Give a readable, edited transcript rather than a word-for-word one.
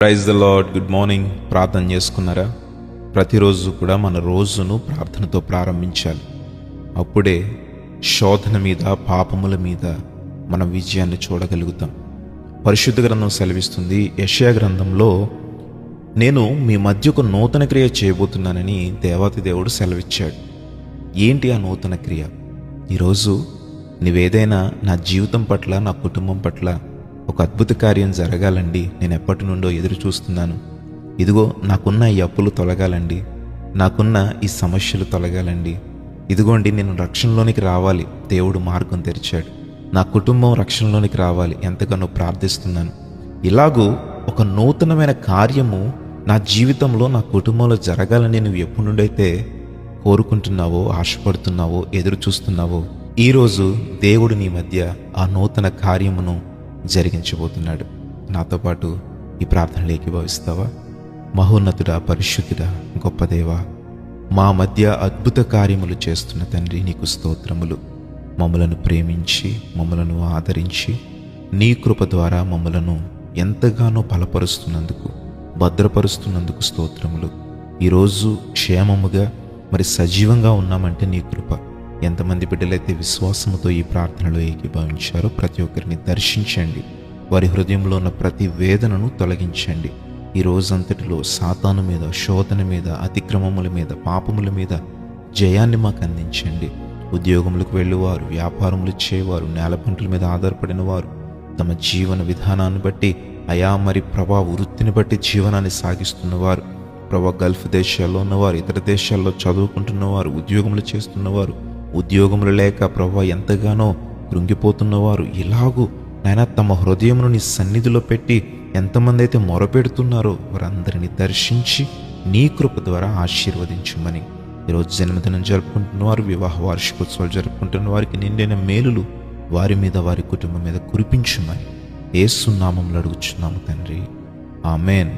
Praise the Lord. Good morning. ప్రార్థన చేసుకున్నారా? ప్రతిరోజు కూడా మన రోజును ప్రార్థనతో ప్రారంభించాలి. అప్పుడే శోధన మీద, పాపముల మీద మన విజయాన్ని చూడగలుగుతాం. పరిశుద్ధ గ్రంథం సెలవిస్తుంది, యెషయా గ్రంథంలో, నేను మీ మధ్య ఒక నూతన క్రియ చేయబోతున్నానని దేవాతి దేవుడు సెలవిచ్చాడు. ఏంటి ఆ నూతన క్రియ? ఈరోజు నీవేదైనా నా జీవితం పట్ల, నా కుటుంబం పట్ల ఒక అద్భుత కార్యం జరగాలండి, నేను ఎప్పటి నుండో ఎదురు చూస్తున్నాను, ఇదిగో నాకున్న ఈ అప్పులు తొలగాలండి, నాకున్న ఈ సమస్యలు తొలగాలండి, ఇదిగోండి నేను రక్షణలోనికి రావాలి, దేవుడు మార్గం తెరిచాడు, నా కుటుంబం రక్షణలోనికి రావాలి, ఎంతగానో ప్రార్థిస్తున్నాను. ఇలాగూ ఒక నూతనమైన కార్యము నా జీవితంలో, నా కుటుంబంలో జరగాలని నువ్వు ఎప్పటి నుండైతే కోరుకుంటున్నావో, ఆశపడుతున్నావో, ఎదురు చూస్తున్నావో, ఈరోజు దేవుడు నీ మధ్య ఆ నూతన కార్యమును జరిగించబోతున్నాడు. నాతో పాటు ఈ ప్రార్థనలు ఏకీభవిస్తావా? మహోన్నతుడా, పరిశుద్ధుడా, గొప్ప దేవా, మా మధ్య అద్భుత కార్యములు చేస్తున్న తండ్రి, నీకు స్తోత్రములు. మమ్మలను ప్రేమించి, మమ్మలను ఆదరించి, నీ కృప ద్వారా మమ్మలను ఎంతగానో బలపరుస్తున్నందుకు, భద్రపరుస్తున్నందుకు స్తోత్రములు. ఈరోజు క్షేమముగా మరి సజీవంగా ఉన్నామంటే నీ కృప. ఎంతమంది బిడ్డలైతే విశ్వాసముతో ఈ ప్రార్థనలో ఏకీభవించారో ప్రతి ఒక్కరిని దర్శించండి, వారి హృదయంలో ఉన్న ప్రతి వేదనను తొలగించండి. ఈ రోజంతటిలో సాతాను మీద, శోధన మీద, అతిక్రమముల మీద, పాపముల మీద జయాన్ని మాకు అందించండి. ఉద్యోగములకు వెళ్ళేవారు, వ్యాపారములు చేయవారు, నేలపంటల మీద ఆధారపడిన వారు, తమ జీవన విధానాన్ని బట్టి, అయా మరి ప్రభా వృత్తిని బట్టి జీవనాన్ని సాగిస్తున్నవారు, ప్రభా గల్ఫ్ దేశాల్లో ఉన్నవారు, ఇతర దేశాల్లో చదువుకుంటున్నవారు, ఉద్యోగములు చేస్తున్నవారు, ఉద్యోగములు లేక ప్రభా ఎంతగానో కృంగిపోతున్నవారు, ఇలాగూ నాయన తమ హృదయమును నీ సన్నిధిలో పెట్టి ఎంతమంది అయితే మొరపెడుతున్నారో వారందరినీ దర్శించి నీ కృప ద్వారా ఆశీర్వదించమని, ఈరోజు జన్మదినం జరుపుకుంటున్న వారు, వివాహ వార్షికోత్సవాలు జరుపుకుంటున్న వారికి నిండైన మేలులు వారి మీద, వారి కుటుంబం మీద కురిపించమని యేసు నామములో అడుగుచున్నాము తండ్రి. ఆమేన్.